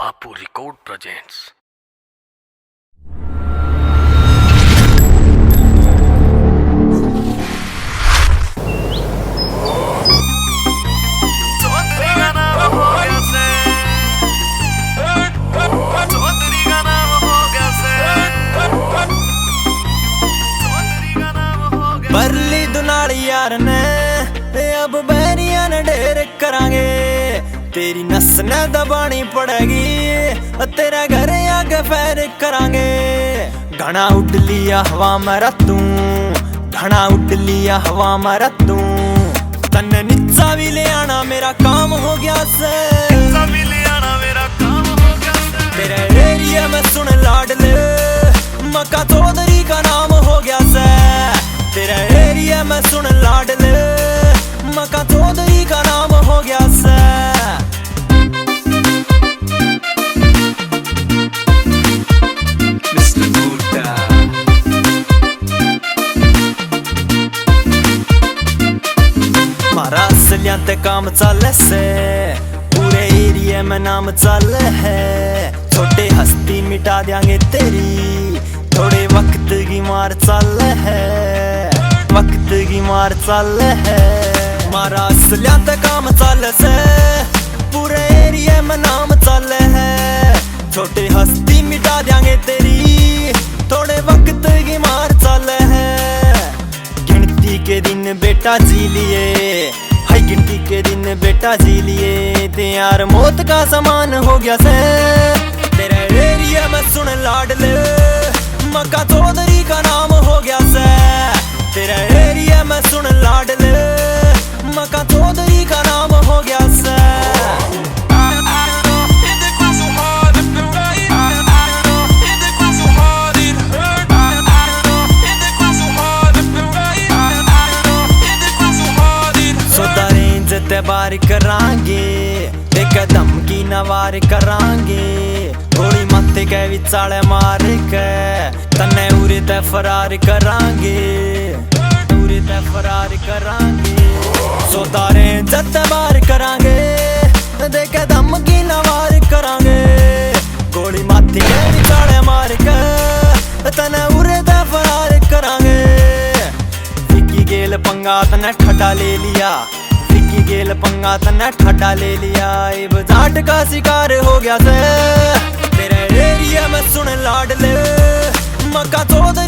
बापू record presents. परली दुनाली यार ने अब बैरिया ने ढेर करांगे, तेरी नस ने दबानी पड़ेगी, तेरा घर आगे फैर करांगे। घना उड़ लिया हवा में रतू, घना उड़ लिया हवा में रतू, तन्ने निच्चा भी ले आना मेरा काम हो गया से, तेरे एरिया में सुन लाडले मक्का चौधरी का नाम हो गया से, तेरे एरिया में सुन लाडले मक्का चौधरी का नाम हो गया से। मिस्टर बूटा मारा असलियां ते काम चल से, पूरे एरिया में नाम चल है, छोटे हस्ती मिटा देंगे तेरी, थोड़े वक्त की मार चल है, वक्त की मार चल है। मारा असलियां ते काम चल से, पूरे एरिया में नाम चल है, छोटे हस्ती मिटा देंगे तेरी, थोड़े वक्त की मार चल है। गिनती के दिन बेटा जी लिए, हाय गिनती के दिन बेटा जी लिए, ते यार मौत का समान हो गया से, तेरे एरिया में सुन लाडले मक्का चौधरी का नाम हो गया से, तेरे एरिया में सुन लाडले मक्का चौधरी का नाम हो गया से। ते बार करांगे, एक धमकी नवार करांगे, गोली माथे के विचाले मार के, तन्ने उरे ते फरार करांगे, उरे ते फरार करांगे। सोदारे जत्ते बार करांगे, देख धमकी नवार करांगे, गोली माथे के विचाले मार के, तन्ने उरे ते फरार करांगे। विकी गेल पंगा तन्ने ठटा ले लिया, गेल पंगा तन्ने ठटा ले लिया, इब जाट का शिकार हो गया से, तेरे एरिया में सुन लाडले मक्का चौधरी